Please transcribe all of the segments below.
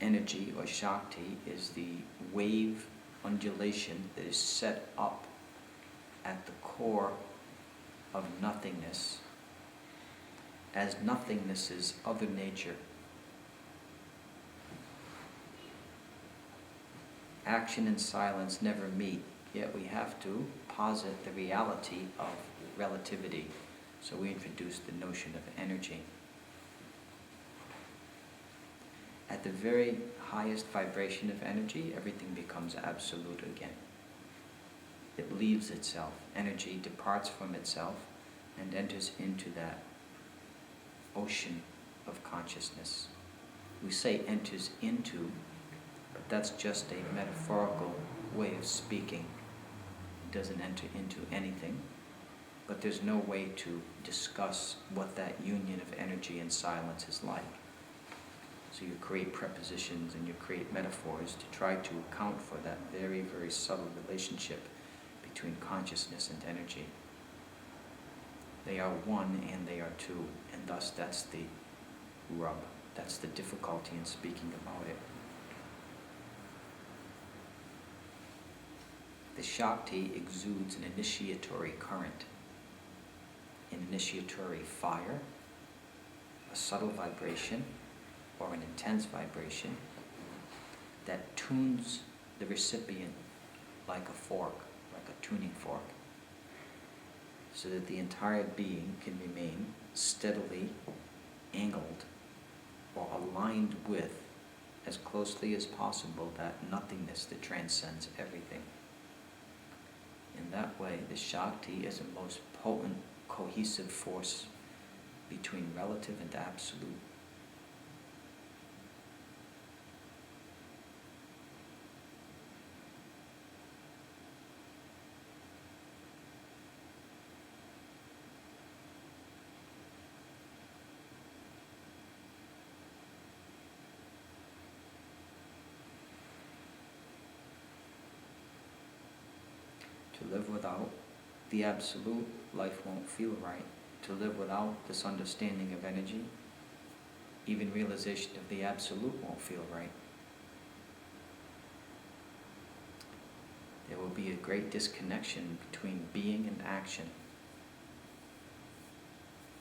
energy or Shakti is the wave undulation that is set up at the core of nothingness, as nothingness is other nature. Action and silence never meet, yet we have to posit the reality of relativity. So we introduce the notion of energy. At the very highest vibration of energy, everything becomes absolute again. It leaves itself. Energy departs from itself and enters into that ocean of consciousness. We say enters into, but that's just a metaphorical way of speaking. It doesn't enter into anything, but there's no way to discuss what that union of energy and silence is like. So you create prepositions and you create metaphors to try to account for that very, very subtle relationship between consciousness and energy. They are one and they are two, and thus that's the rub. That's the difficulty in speaking about it. The Shakti exudes an initiatory current, an initiatory fire, a subtle vibration, or an intense vibration that tunes the recipient like a fork, like a tuning fork, so that the entire being can remain steadily angled or aligned with, as closely as possible, that nothingness that transcends everything. In that way, the Shakti is a most potent, cohesive force between relative and absolute. To live without the absolute, life won't feel right. To live without this understanding of energy, even realization of the absolute won't feel right. There will be a great disconnection between being and action,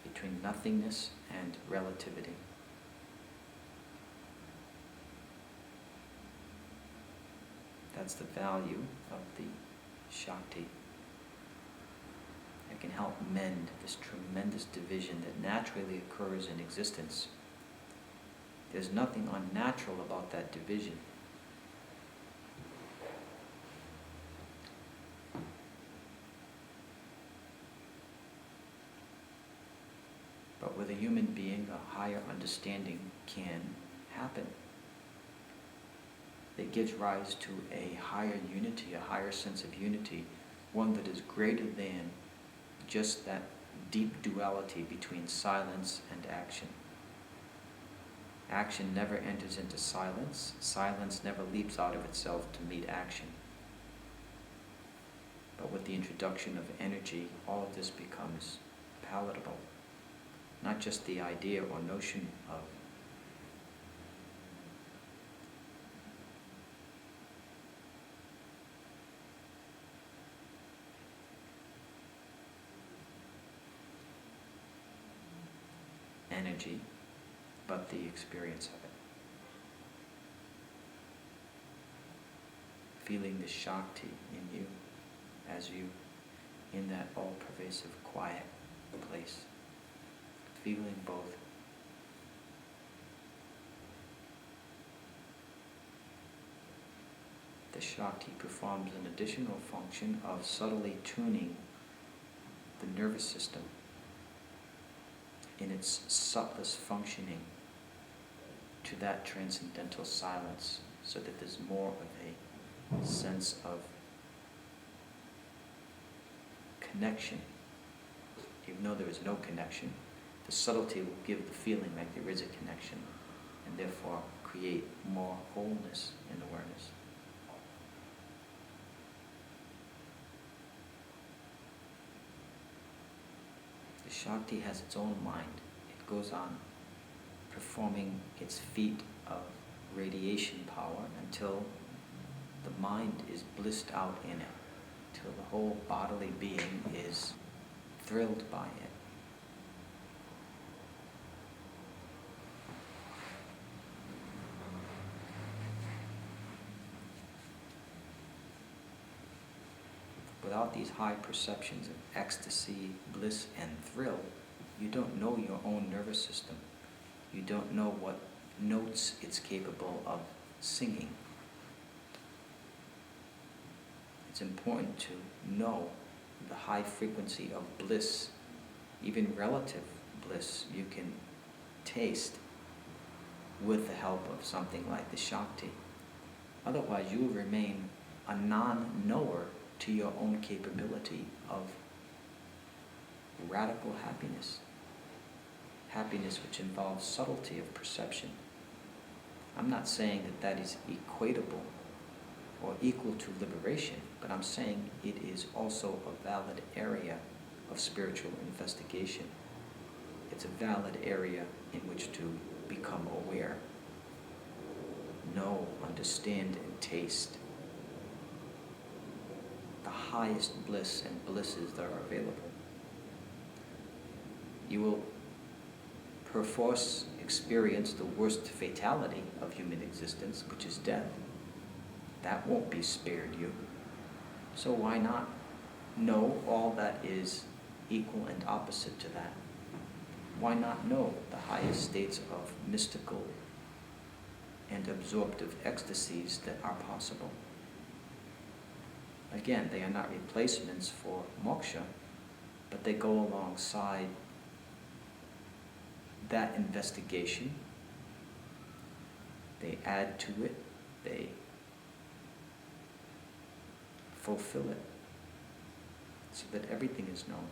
between nothingness and relativity. That's the value of the Shakti. It can help mend this tremendous division that naturally occurs in existence. There's nothing unnatural about that division. But with a human being, a higher understanding can happen. It gives rise to a higher unity, a higher sense of unity, one that is greater than just that deep duality between silence and action. Action never enters into silence. Silence never leaps out of itself to meet action. But with the introduction of energy, all of this becomes palatable. Not just the idea or notion of energy, but the experience of it. Feeling the Shakti in you, as you, in that all-pervasive quiet place. Feeling both. The Shakti performs an additional function of subtly tuning the nervous system in its subtlest functioning to that transcendental silence, so that there's more of a sense of connection. Even though there is no connection, the subtlety will give the feeling like there is a connection, and therefore create more wholeness in awareness. The Shakti has its own mind. It goes on performing its feat of radiation power until the mind is blissed out in it, till the whole bodily being is thrilled by it. Without these high perceptions of ecstasy, bliss, and thrill, you don't know your own nervous system. You don't know what notes it's capable of singing. It's important to know the high frequency of bliss, even relative bliss, you can taste with the help of something like the Shakti. Otherwise, you will remain a non-knower to your own capability of radical happiness. Happiness which involves subtlety of perception. I'm not saying that that is equatable or equal to liberation, but I'm saying it is also a valid area of spiritual investigation. It's a valid area in which to become aware, know, understand, and taste the highest bliss and blisses that are available. You will perforce experience the worst fatality of human existence, which is death. That won't be spared you. So why not know all that is equal and opposite to that? Why not know the highest states of mystical and absorptive ecstasies that are possible? Again, they are not replacements for moksha, but they go alongside that investigation. They add to it, they fulfill it, so that everything is known.